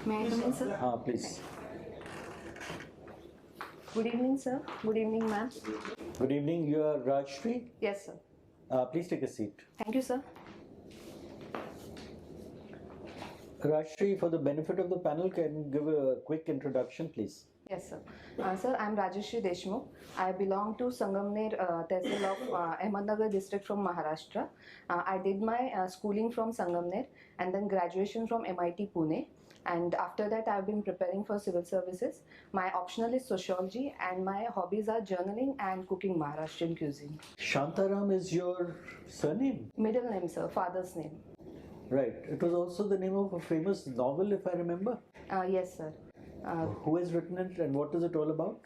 May I come in, sir? Please. Good evening, sir. Good evening, ma'am. Good evening. You are Rajshri? Yes, sir. Please take a seat. Thank you, sir. Rajshri, for the benefit of the panel, can you give a quick introduction, please? Yes, sir. Sir, I am Rajashree Deshmukh. I belong to Sangamner Tehsil of Ahmednagar district from Maharashtra. I did my schooling from Sangamner and then graduation from MIT Pune. And after that, I've been preparing for civil services. My optional is sociology and my hobbies are journaling and cooking Maharashtrian cuisine. Shantaram is your surname? Middle name, sir. Father's name. Right. It was also the name of a famous novel, if I remember. Yes, sir. Who has written it and what is it all about?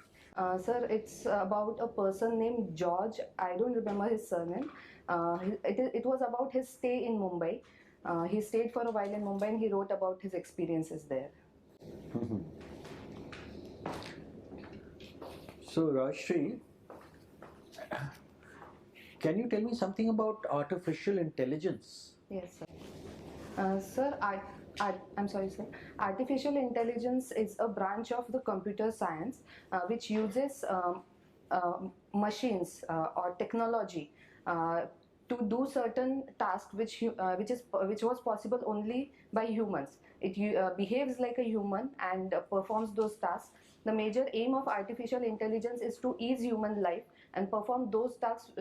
Sir, it's about a person named George. I don't remember his surname. It was about his stay in Mumbai. He stayed for a while in Mumbai and he wrote about his experiences there. So, Rajshri, can you tell me something about artificial intelligence? Yes, sir. Sir, I'm sorry, sir. Artificial intelligence is a branch of the computer science which uses machines or technology to do certain tasks which was possible only by humans. It behaves like a human and performs those tasks. The major aim of artificial intelligence is to ease human life and perform those tasks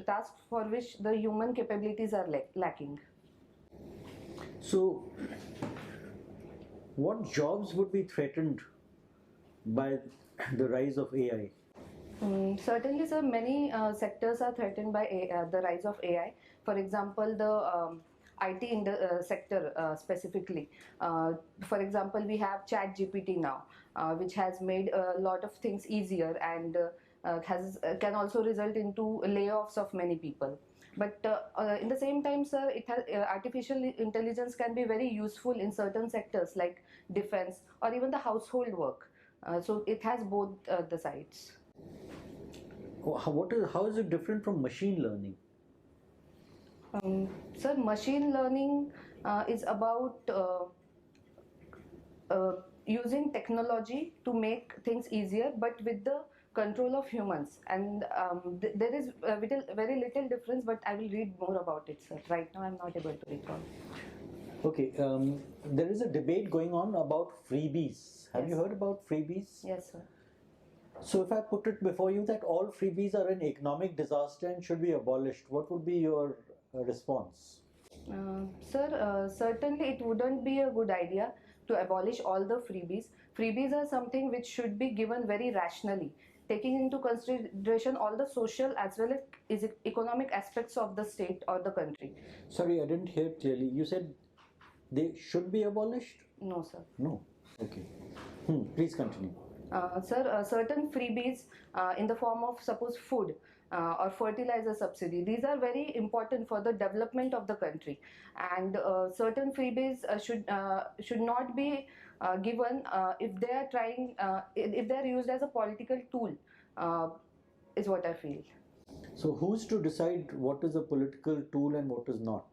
for which the human capabilities are lacking. So, what jobs would be threatened by the rise of AI? Certainly, sir, many sectors are threatened by the rise of AI. For example, the IT sector specifically. For example, we have ChatGPT now, which has made a lot of things easier and can also result into layoffs of many people. But in the same time, sir, artificial intelligence can be very useful in certain sectors like defense or even the household work. So it has both the sides. How is it different from machine learning? Sir, machine learning is about using technology to make things easier, but with the control of humans. And there is very little difference, but I will read more about it, sir. Right now, I'm not able to recall. Okay, there is a debate going on about freebies. Have you heard about freebies? Yes, sir. So if I put it before you that all freebies are an economic disaster and should be abolished, what would be your response? Sir, certainly it wouldn't be a good idea to abolish all the freebies. Freebies are something which should be given very rationally, taking into consideration all the social as well as economic aspects of the state or the country. Sorry, I didn't hear clearly. You said they should be abolished? No, sir. No. Okay. Please continue. Sir, certain freebies in the form of suppose food or fertilizer subsidy, these are very important for the development of the country, and certain freebies should not be given if they are trying if they are used as a political tool, is what I feel. So who's to decide what is a political tool and what is not?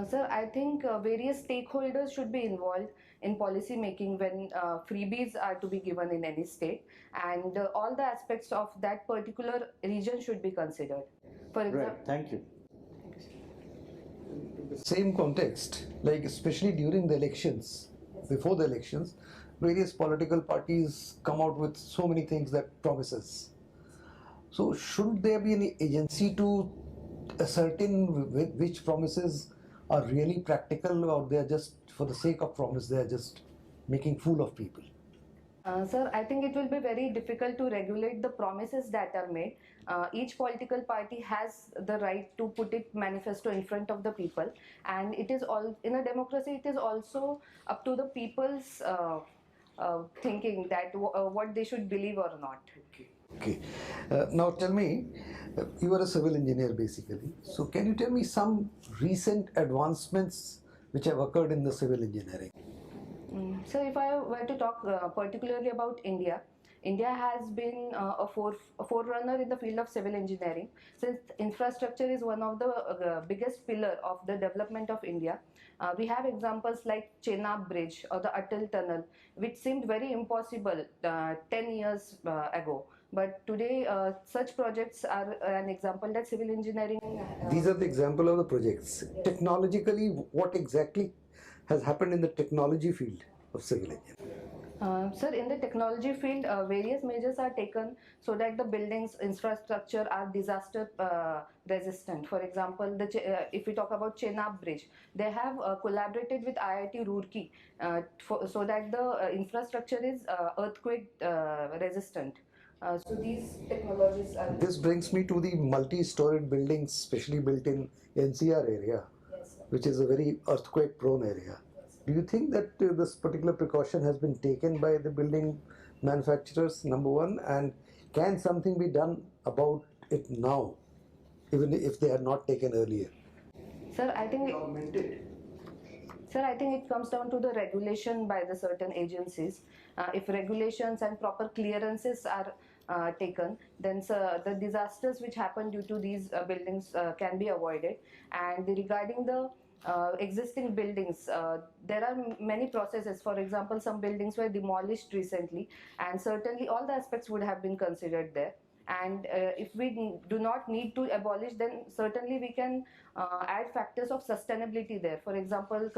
Sir, I think various stakeholders should be involved in policy making when freebies are to be given in any state, and all the aspects of that particular region should be considered. For example, right. Thank you. Same context, like especially during the elections, before the elections, various political parties come out with so many things that promises. So shouldn't there be any agency to ascertain which promises are really practical, or they are just for the sake of promise, they are just making fool of people? Sir, I think it will be very difficult to regulate the promises that are made. Each political party has the right to put its manifesto in front of the people, and it is all in a democracy. It is also up to the people's thinking that what they should believe or not. Okay. Now tell me, you are a civil engineer basically. So can you tell me some recent advancements which have occurred in the civil engineering? So if I were to talk particularly about India, India has been a forerunner in the field of civil engineering, since infrastructure is one of the biggest pillar of the development of India. We have examples like Chenab Bridge or the Atal Tunnel, which seemed very impossible 10 years ago. But today, such projects are an example that civil engineering. These are the example of the projects. Yes. Technologically, what exactly has happened in the technology field of civil engineering? Sir, in the technology field, various measures are taken so that the buildings infrastructure are disaster resistant. For example, if we talk about Chenab Bridge, they have collaborated with IIT Roorkee so that the infrastructure is earthquake resistant. So these technologies are. This brings me to the multi-storied buildings, specially built in NCR area, Yes, sir. which is a very earthquake-prone area. Do you think that this particular precaution has been taken by the building manufacturers, number one, and can something be done about it now, even if they had not taken earlier? Sir, I think it comes down to the regulation by the certain agencies. If regulations and proper clearances are taken, then the disasters which happen due to these buildings can be avoided. And regarding the existing buildings, there are many processes. For example, some buildings were demolished recently, and certainly all the aspects would have been considered there. And if we do not need to abolish, then certainly we can add factors of sustainability there. For example,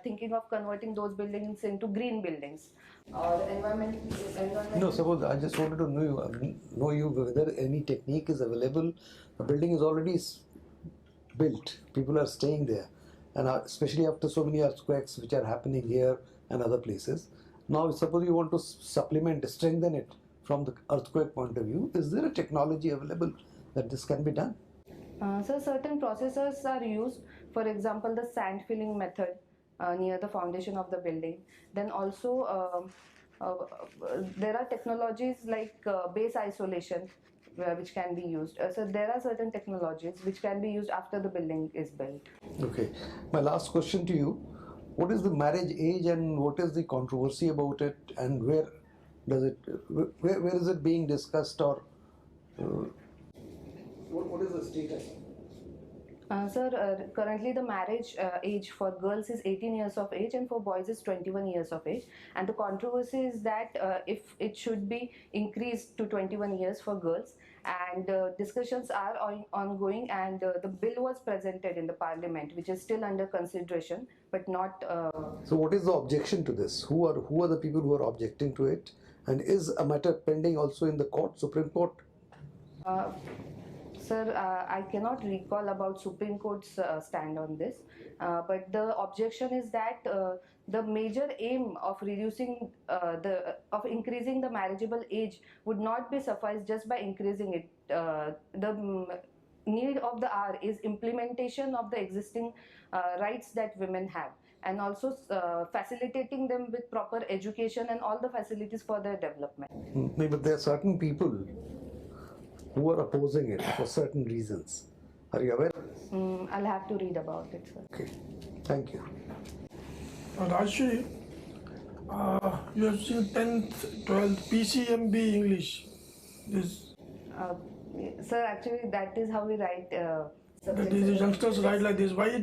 thinking of converting those buildings into green buildings or environment. No, suppose I just wanted to know you whether any technique is available. The building is already built. People are staying there, and especially after so many earthquakes which are happening here and other places. Now, suppose you want to supplement, strengthen it from the earthquake point of view. Is there a technology available that this can be done? So certain processes are used. For example, the sand filling method near the foundation of the building. Then also there are technologies like base isolation which can be used. So there are certain technologies which can be used after the building is built. Okay. My last question to you: what is the marriage age and what is the controversy about it, and where is it being discussed, or what is the status? Sir, currently the marriage age for girls is 18 years of age and for boys is 21 years of age. And the controversy is that if it should be increased to 21 years for girls, and discussions are ongoing, and the bill was presented in the parliament, which is still under consideration, but not. So what is the objection to this? Who are the people who are objecting to it? And is a matter pending also in the court, Supreme Court? Sir, I cannot recall about Supreme Court's stand on this, but the objection is that the major aim of reducing increasing the marriageable age would not be sufficed just by increasing it. The need of the hour is implementation of the existing rights that women have, and also facilitating them with proper education and all the facilities for their development. But there are certain people who are opposing it for certain reasons. Are you aware? I'll have to read about it, sir. Okay, thank you. Rajshri, you have seen 10th, 12th, PCMB English. This, Sir, actually that is how we write. these youngsters write like this. Why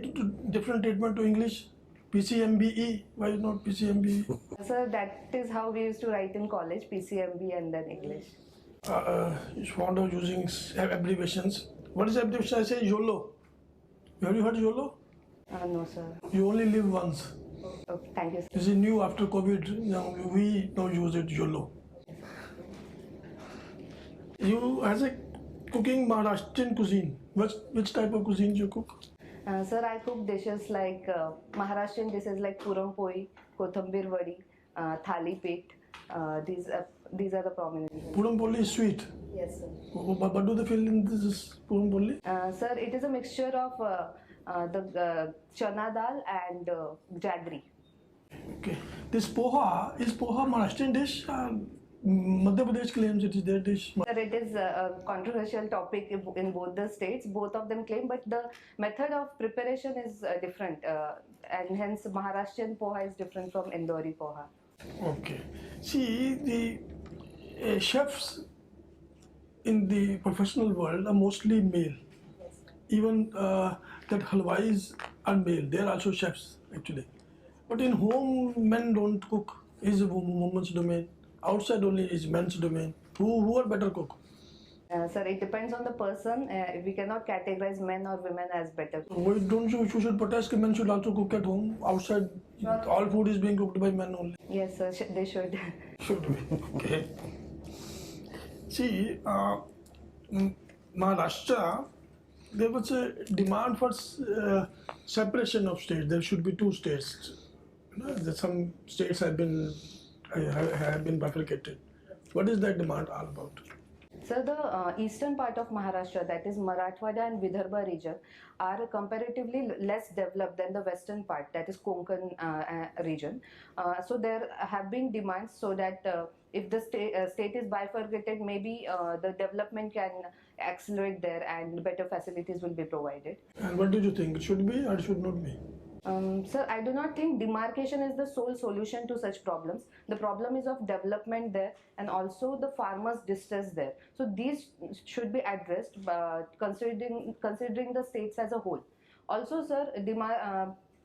different treatment to English? PCMBE, why not PCMBE? Sir, that is how we used to write in college, PCMB and then English. Is fond of using abbreviations. What is abbreviation? I say YOLO. Have you heard YOLO? No, sir. You only live once. Okay, thank you, sir. This is new after COVID. Now we now use it YOLO. You, as a cooking Maharashtrian cuisine, which type of cuisine you cook? Sir, I cook dishes like Maharashtrian dishes like puram poi, kothambir vadi, thali pit. These are the prominent ones. Puram poli is sweet. Yes, sir. What do they fill in this puram poli? Sir, it is a mixture of the chana dal and jaggery. Okay. This poha, is poha Maharashtrian dish? Madhya Pradesh claims it is their dish. Sir, it is a controversial topic in both the states. Both of them claim, but the method of preparation is different, and hence Maharashtrian poha is different from Indori poha. Okay. See, the chefs in the professional world are mostly male. Even that halwais are male. They are also chefs. actually. But in home, men don't cook. Is woman's domain. Outside only is men's domain. Who are better cook? Sir, it depends on the person. We cannot categorize men or women as better. Why don't you should protest that men should also cook at home? Outside, all food is being cooked by men only. Yes, sir, they should. Should be. Okay. See, Maharashtra, there was a demand for separation of states. There should be two states. Some states have been bifurcated. What is that demand all about? So the eastern part of Maharashtra, that is Marathwada and Vidarbha region, are comparatively less developed than the western part, that is Konkan region. So there have been demands so that if the state is bifurcated, maybe the development can accelerate there and better facilities will be provided. And what do you think? It should be or should not be? Sir, I do not think demarcation is the sole solution to such problems. The problem is of development there and also the farmers' distress there. So these should be addressed considering the states as a whole. Also, sir,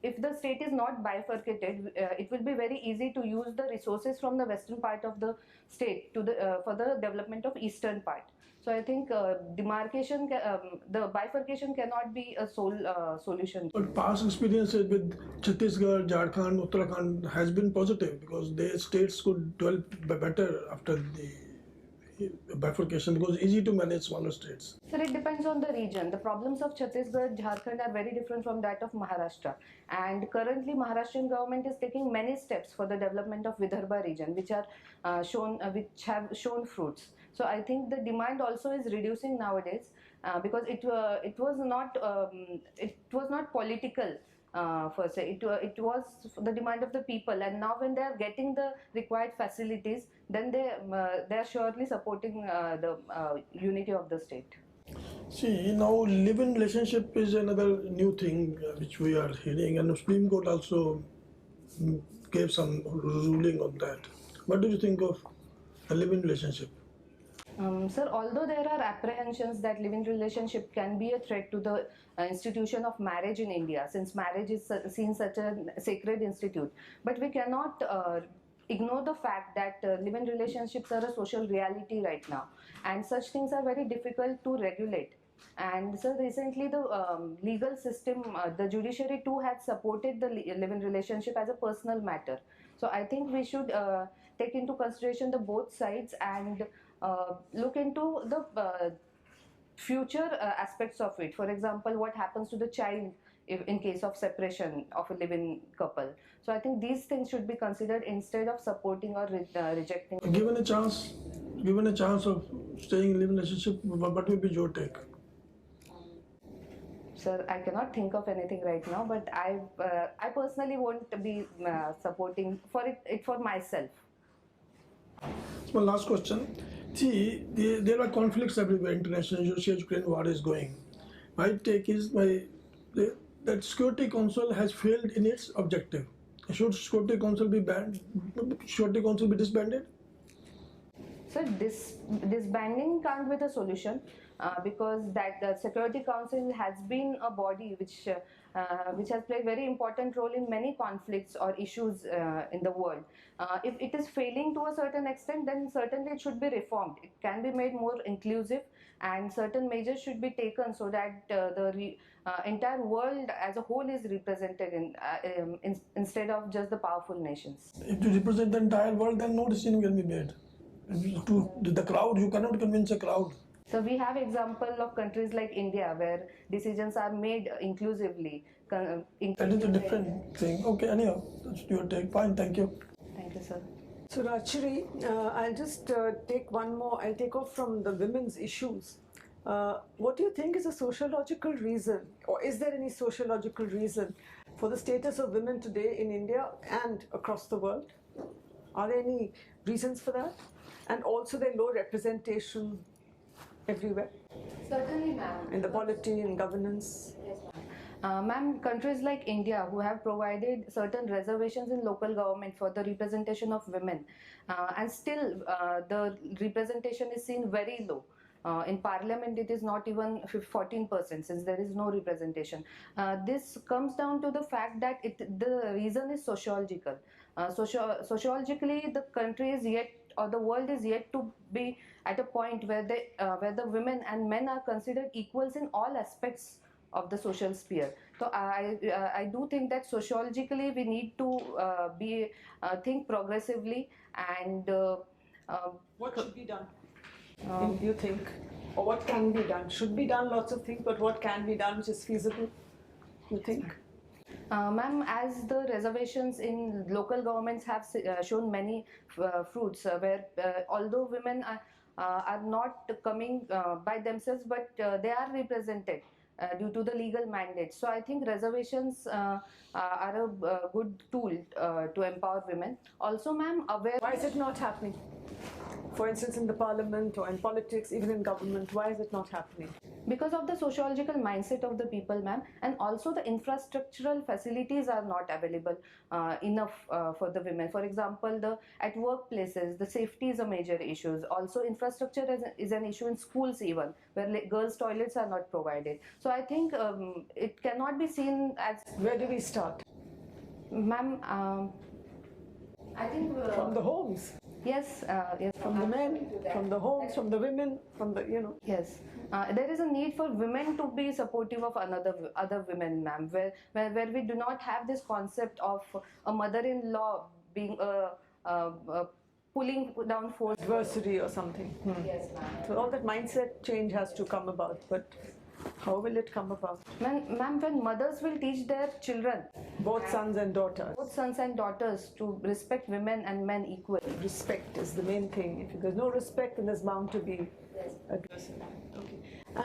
if the state is not bifurcated, it will be very easy to use the resources from the western part of the state to for the development of eastern part. So I think demarcation, the bifurcation cannot be a sole solution. But past experiences with Chhattisgarh, Jharkhand, Uttarakhand has been positive because their states could develop better after the bifurcation because it's easy to manage smaller states. Sir, it depends on the region. The problems of Chhattisgarh, Jharkhand are very different from that of Maharashtra. And currently, Maharashtrian government is taking many steps for the development of Vidarbha region, which have shown fruits. So I think the demand also is reducing nowadays because it was not political per se. It was the demand of the people, and now when they are getting the required facilities, then they are surely supporting the unity of the state. See, now live-in relationship is another new thing which we are hearing, and the Supreme Court also gave some ruling on that. What do you think of a live-in relationship? Sir, although there are apprehensions that live-in relationship can be a threat to the institution of marriage in India, since marriage is seen such a sacred institute, but we cannot ignore the fact that live-in relationships are a social reality right now, and such things are very difficult to regulate. And so recently the legal system, the judiciary too had supported the live-in relationship as a personal matter. So I think we should take into consideration the both sides and look into the future aspects of it. For example, what happens to the child in case of separation of a live-in couple. So I think these things should be considered instead of supporting or rejecting. Given a chance of staying in live-in relationship, what will be your take? Sir, I cannot think of anything right now, but I personally won't be supporting for myself. So my last question. See, there are conflicts everywhere. International Russia-Ukraine war is going. My take is that Security Council has failed in its objective. Should Security Council be banned? Security Council be disbanded? So disbanding can't be the solution because that the Security Council has been a body which has played very important role in many conflicts or issues in the world. If it is failing to a certain extent, then certainly it should be reformed. It can be made more inclusive, and certain measures should be taken so that the entire world as a whole is represented instead of just the powerful nations. If you represent the entire world, then no decision can be made. To the crowd, you cannot convince a crowd. So we have example of countries like India where decisions are made inclusively. That is a different thing. Okay, anyhow, that's your take. Fine, thank you. Thank you, sir. So Rajshri, I'll just take one more. I'll take off from the women's issues. What do you think is a sociological reason, or is there any sociological reason for the status of women today in India and across the world? Are there any reasons for that? And also their low representation everywhere? Certainly, ma'am. In the polity and governance? Yes, ma'am. Ma'am, countries like India who have provided certain reservations in local government for the representation of women and still the representation is seen very low. In parliament, it is not even 14%, since there is no representation. This comes down to the fact that the reason is sociological. Sociologically, the country is yet, or the world is yet to be at a point where the women and men are considered equals in all aspects of the social sphere. So I do think that sociologically we need to think progressively, and what should be done? Do you think, or what can be done? Should be done lots of things, but what can be done which is feasible? You think? Ma'am, as the reservations in local governments have shown many fruits, where although women are not coming by themselves, but they are represented due to the legal mandate. So I think reservations are a good tool to empower women. Also, ma'am, Why is it not happening? For instance, in the parliament or in politics, even in government, why is it not happening? Because of the sociological mindset of the people, ma'am, and also the infrastructural facilities are not available enough for the women. For example, at workplaces, the safety is a major issue. Also, infrastructure is an issue in schools even, where girls' toilets are not provided. So I think it cannot be seen as... Where do we start? Ma'am, I think... from the homes. Yes, yes. From the men, from the homes, from the women, from the, Yes, there is a need for women to be supportive of other women, ma'am, where we do not have this concept of a mother-in-law being pulling down force. Adversary or something. Yes, ma'am. So all that mindset change has to come about, but how will it come about? Ma'am, when mothers will teach their children, Both sons and daughters. both sons and daughters, to respect women and men equally. Respect is the main thing. If there's no respect, then there's bound to be aggression. Okay.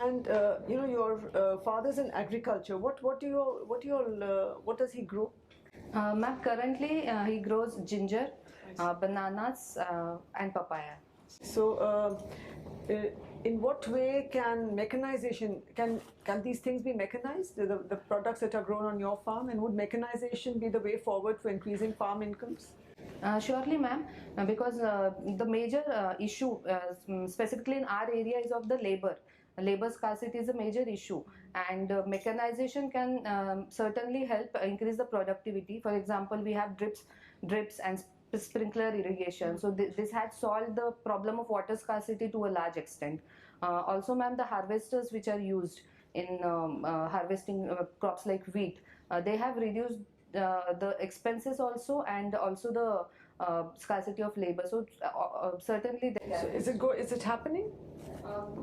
And your father's in agriculture. What does he grow? Ma'am, currently he grows ginger, bananas, and papaya. So, in what way can mechanization, can these things be mechanized, the products that are grown on your farm, and would mechanization be the way forward for increasing farm incomes? Surely, ma'am, because the major issue, specifically in our area, is of the labor. Labor scarcity is a major issue, and mechanization can certainly help increase the productivity. For example, we have drips and sprinkler irrigation. So this had solved the problem of water scarcity to a large extent. Also, ma'am, the harvesters which are used in harvesting crops like wheat, they have reduced the expenses also, and also the scarcity of labor. So certainly So is it happening?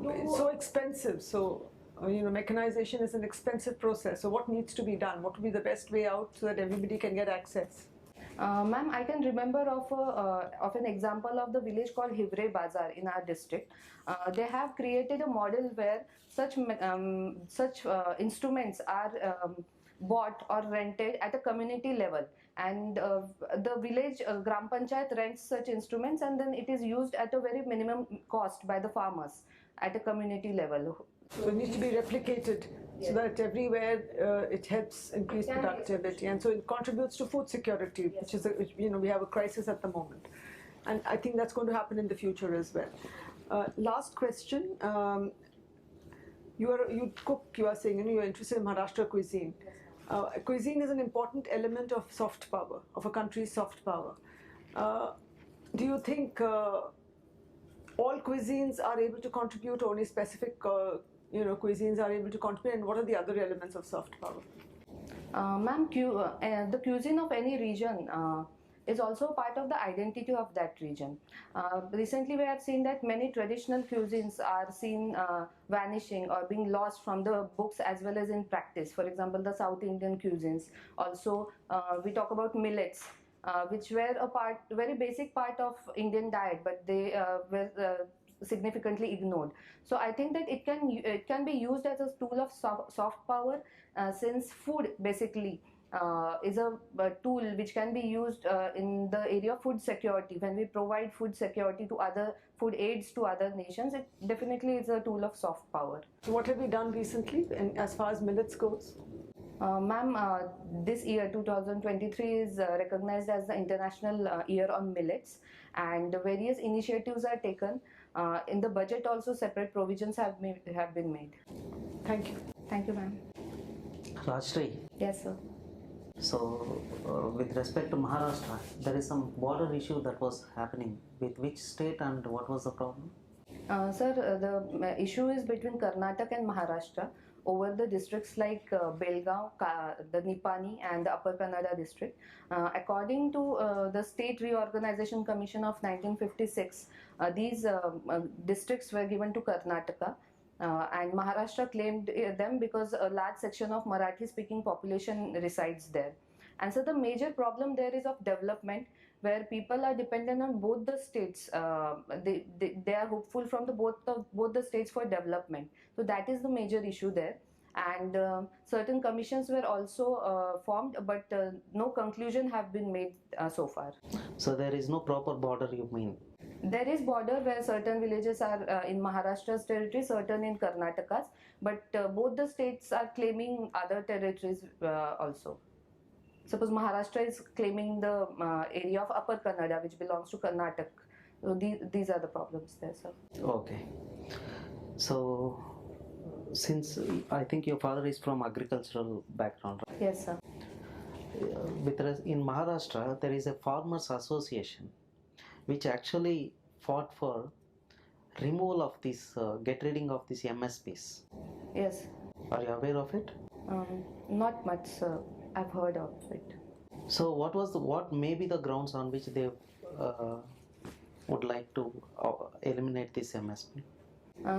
It's so expensive. So mechanization is an expensive process. So what needs to be done? What would be the best way out so that everybody can get access? Ma'am, I can remember of an example of the village called Hivre Bazar in our district. They have created a model where such instruments are bought or rented at a community level, and the village Gram Panchayat rents such instruments, and then it is used at a very minimum cost by the farmers at a community level. So it needs to be replicated, so that everywhere it helps increase productivity, and so it contributes to food security, which is we have a crisis at the moment, and I think that's going to happen in the future as well. Last question: you cook. You are saying you're interested in Maharashtra cuisine. Cuisine is an important element of soft power, of a country's soft power. Do you think all cuisines are able to contribute, or only specific cuisines are able to contribute, and what are the other elements of soft power? Ma'am, the cuisine of any region is also part of the identity of that region. Recently, we have seen that many traditional cuisines are seen vanishing or being lost from the books as well as in practice. For example, the South Indian cuisines. Also, we talk about millets, which were a very basic part of Indian diet, but they were significantly ignored. So I think that it can be used as a tool of soft power, since food basically is a tool which can be used in the area of food security. When we provide food security to food aids to other nations, it definitely is a tool of soft power. So what have we done recently, and as far as millets goes? Ma'am, this year 2023 is recognized as the International Year on Millets, and various initiatives are taken. In the budget also separate provisions have been made. Thank you. Thank you, ma'am. Rajshri, Yes, sir. so with respect to Maharashtra, there is some border issue that was happening. With which state and what was the problem? Sir, the issue is between Karnataka and Maharashtra over the districts like Belgaum, the Nipani and the Upper Kannada district. According to the State Reorganization Commission of 1956, these districts were given to Karnataka. And Maharashtra claimed them because a large section of Marathi speaking population resides there. And so the major problem there is of development, where people are dependent on both the states. They are hopeful from both the states for development. So that is the major issue there. And certain commissions were also formed, but no conclusion have been made so far. So there is no proper border, you mean? There is border where certain villages are in Maharashtra's territory, certain in Karnataka's, but both the states are claiming other territories also. Suppose Maharashtra is claiming the area of Upper Kannada, which belongs to Karnataka. So these are the problems there, sir. Okay. So, since I think your father is from agricultural background, right? Yes, sir. In Maharashtra, there is a farmers association which actually fought for removal of this, get rid of these MSPs. Yes. Are you aware of it? Not much, sir. I've heard of it. So what may be the grounds on which they would like to eliminate this MSP?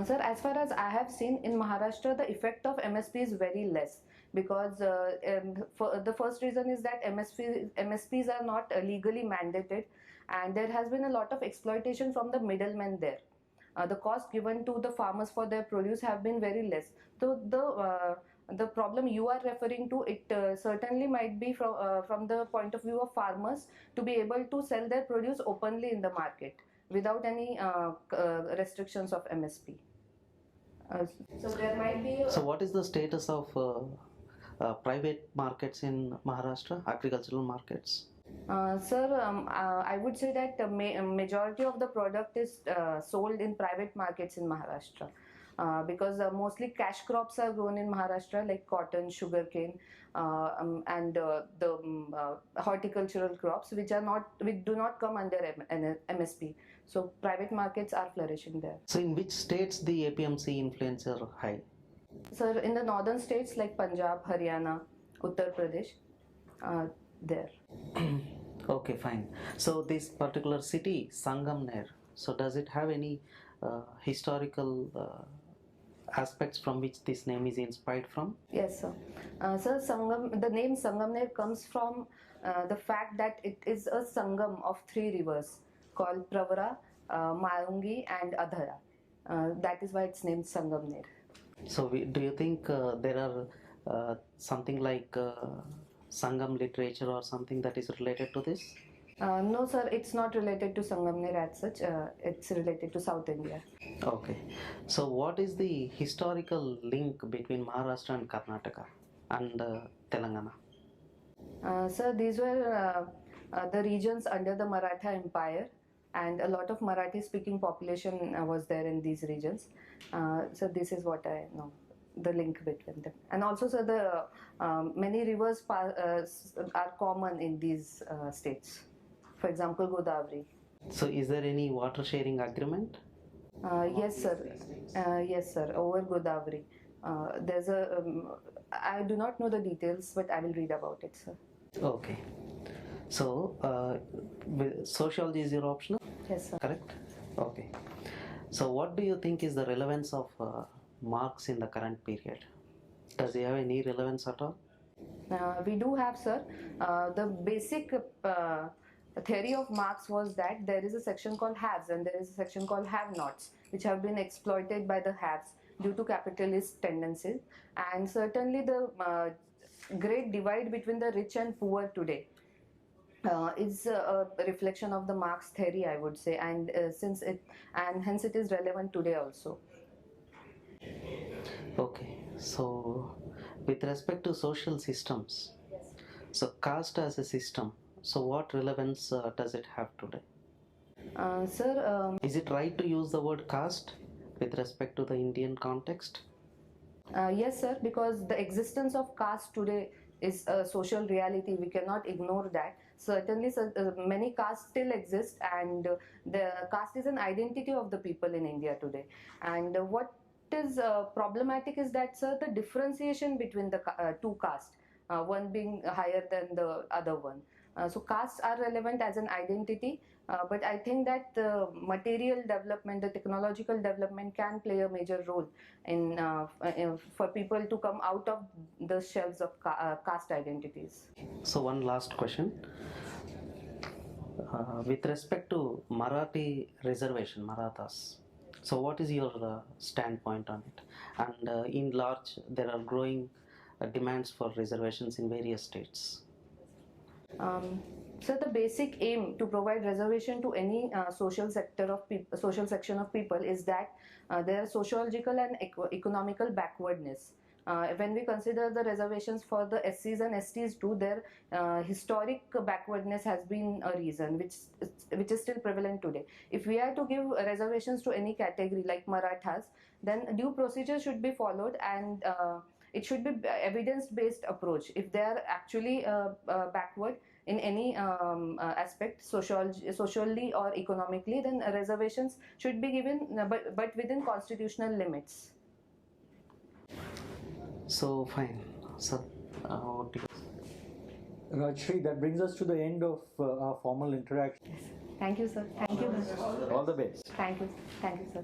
Sir, as far as I have seen, in Maharashtra, the effect of MSP is very less, because the first reason is that MSPs are not legally mandated, and there has been a lot of exploitation from the middlemen there. The cost given to the farmers for their produce have been very less. So the problem you are referring to, it certainly might be from the point of view of farmers to be able to sell their produce openly in the market without any restrictions of MSP. So there might be. So what is the status of private markets in Maharashtra, agricultural markets? Sir, I would say that majority of the product is sold in private markets in Maharashtra. Because mostly cash crops are grown in Maharashtra, like cotton, sugarcane, and the horticultural crops, which do not come under MSP. So private markets are flourishing there. So in which states the APMC influence are high? Sir, in the northern states like Punjab, Haryana, Uttar Pradesh, there. Okay, fine. So this particular city, Sangamner, so does it have any historical aspects from which this name is inspired from? Yes, sir. Sir, the name Sangamner comes from the fact that it is a sangam of three rivers called Pravara, Mayungi and Adhara. That is why it's named Sangamner. So do you think there are something like Sangam literature or something that is related to this? No, sir, it's not related to Sangamner as such. It's related to South India. Okay. So what is the historical link between Maharashtra and Karnataka and Telangana? Sir, these were the regions under the Maratha Empire, and a lot of Marathi speaking population was there in these regions. So this is what I know, the link between them. And also, sir, the many rivers are common in these states. For example, Godavari. So is there any water sharing agreement? Yes, sir. Yes, sir. Over Godavari. There's a. I do not know the details, but I will read about it, sir. Okay. So sociology is your optional? Yes, sir. Correct? Okay. So what do you think is the relevance of marks in the current period? Does it have any relevance at all? We do have, sir. The basic theory of Marx was that there is a section called haves and there is a section called have-nots, which have been exploited by the haves due to capitalist tendencies. And certainly the great divide between the rich and poor today is a reflection of the Marx theory, I would say, and hence it is relevant today also. Okay, so With respect to social systems, so caste as a system, so what relevance does it have today? Sir, Is it right to use the word caste with respect to the Indian context? yes, sir, because the existence of caste today is a social reality. We cannot ignore that. Certainly, sir, many castes still exist, and the caste is an identity of the people in India today. And what is problematic is that, sir, the differentiation between the two castes, one being higher than the other one. So castes are relevant as an identity, but I think that the material development, the technological development can play a major role in for people to come out of the shelves of caste identities. So one last question. With respect to Marathi reservation, Marathas, so what is your standpoint on it? And in large, there are growing demands for reservations in various states. So the basic aim to provide reservation to any social sector of social section of people is that their sociological and economical backwardness. When we consider the reservations for the SCs and STs too, their historic backwardness has been a reason which is still prevalent today. If we are to give reservations to any category like Marathas, then due procedures should be followed, and it should be evidence-based approach. If they are actually backward in any aspect, socially or economically, then reservations should be given, but within constitutional limits. So fine. So what do you Rajshri, that brings us to the end of our formal interaction. Thank you, sir. Thank you. All the best. Thank you. Thank you, sir.